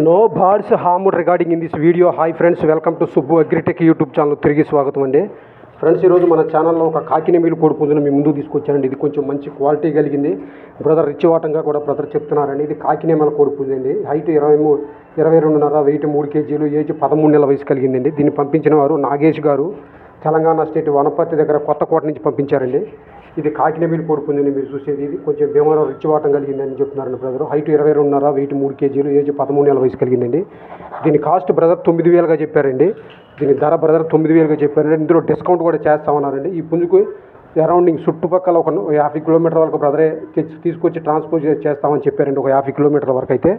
No birds harm regarding in this video. Hi friends, welcome to Subbu agritech YouTube channel. తిరిగి స్వాగతం అండి. Friends, ఈరోజు మన ఛానల్లో ఒక కాకిని మీలు కోడి పుంజును మీ ముందుకు తీసుకొచ్చానండి. ఇది కొంచెం మంచి క్వాలిటీ కలిగింది. బ్రదర్ రిచ్ వాటంగా కూడా బ్రదర్ చెప్తున్నారండి. ఇది కాకినేమల కోడి పుంజండి. హైట్ 22.5, వెయిట్ 3 కేజీలు, ఏజ్ 13 నెలల వయసు కలిగిందండి. దీన్ని పంపించిన వారు నాగేష్ గారు, తెలంగాణ స్టేట్ వనపర్తి దగ్గర కొత్తకోట నుంచి పంపించారండి. ఇది కాకినేమల కోడి పుంజుని మీరు చూసేది. ఇది కొంచెం భీమవరం రిచ్ వాటం కలిగిందని చెప్తున్నారండి బ్రదర్. హైట్ 22.5, వెయిట్ 3 కేజీలు, ఏజ్ 13 నెలల వయసు కలిగిందండి. దీని కాస్ట్ బ్రదర్ 9,000గా చెప్పారండి. దీని ధర బ్రదర్ 9,000గా చెప్పారండి. ఇందులో డిస్కౌంట్ కూడా చేస్తామన్నారండి. ఈ పుంజుకు అరౌండింగ్ చుట్టుపక్కల ఒక 50 కిలోమీటర్ల వరకు బ్రదరే తీసుకొచ్చి ట్రాన్స్పోర్ట్ చేస్తామని చెప్పారండి. ఒక 50 కిలోమీటర్ల వరకు అయితే.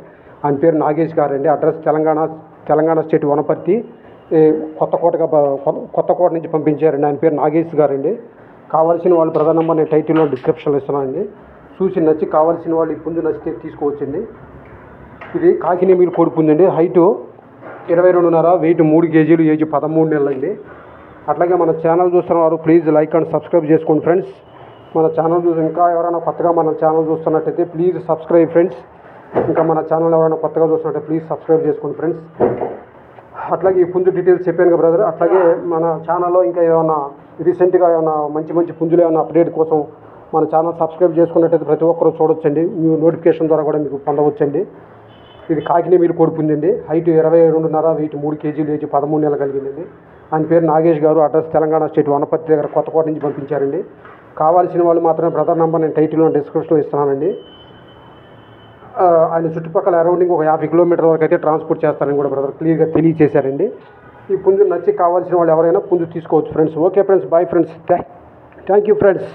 ఆయన పేరు నాగేష్ గారండి. అడ్రస్ తెలంగాణ స్టేట్ వనపర్తి కొత్తకోట నుంచి పంపించారండి. ఆయన పేరు నాగేష్ గారండి. కావాల్సిన వాళ్ళు బ్రదర్ నెంబర్ నేను టైటిల్లో డిస్క్రిప్షన్లో ఇస్తున్నానండి. చూసి నచ్చి కావాల్సిన వాళ్ళు ఈ పుంజు నచ్చితే తీసుకోవచ్చండి. ఇది కాకినేమల కోడి పుంజండి. హైటు 22.5, వెయిట్ 3 కేజీలు, ఏజ్ 13 నెలలండి. అట్లాగే మన ఛానల్ చూస్తున్న వారు ప్లీజ్ లైక్ అండ్ సబ్స్క్రైబ్ చేసుకోండి ఫ్రెండ్స్. మన ఛానల్ చూసి ఇంకా ఎవరైనా కొత్తగా మన ఛానల్ చూస్తున్నట్టయితే ప్లీజ్ సబ్స్క్రైబ్ ఫ్రెండ్స్. ఇంకా మన ఛానల్ ఎవరైనా కొత్తగా చూస్తున్నట్టయితే ప్లీజ్ సబ్స్క్రైబ్ చేసుకోండి ఫ్రెండ్స్. అట్లాగే ఈ పుంజు డీటెయిల్స్ చెప్పాను కదా బ్రదర్. అట్లాగే మన ఛానల్లో ఇంకా ఏమైనా రీసెంట్గా ఏమైనా మంచి పుంజులు ఏమైనా అప్డేట్ కోసం మన ఛానల్ సబ్స్క్రైబ్ చేసుకున్నట్టయితే ప్రతి ఒక్కరు చూడొచ్చండి. మీ నోటిఫికేషన్ ద్వారా కూడా మీకు పొందవచ్చండి. ఇది కాకినేమల కోడి పుంజండి. హైట్ 22.5, వెయిట్ 3 కేజీలు, ఏజ్ 13 నెలలు కలిగిందండి. ఆయన పేరు నాగేష్ గారు. అడ్రస్ తెలంగాణ స్టేట్ వనపర్తి దగ్గర కొత్తకోట నుంచి పంపించారండి. కావాల్సిన వాళ్ళు మాత్రమే బ్రదర్ నెంబర్ నేను టైటిల్లో డిస్క్రిప్షన్లో ఇస్తున్నానండి. ఆయన చుట్టుపక్కల అరౌండింగ్ ఒక 50 కిలోమీటర్ల వరకు అయితే ట్రాన్స్పోర్ట్ చేస్తారని కూడా బ్రదర్ క్లియర్గా తెలియజేశారండి. ఈ పుంజు నచ్చి కావాల్సిన వాళ్ళు ఎవరైనా పుంజు తీసుకోవచ్చు friends. Okay friends, bye friends. Thank you friends.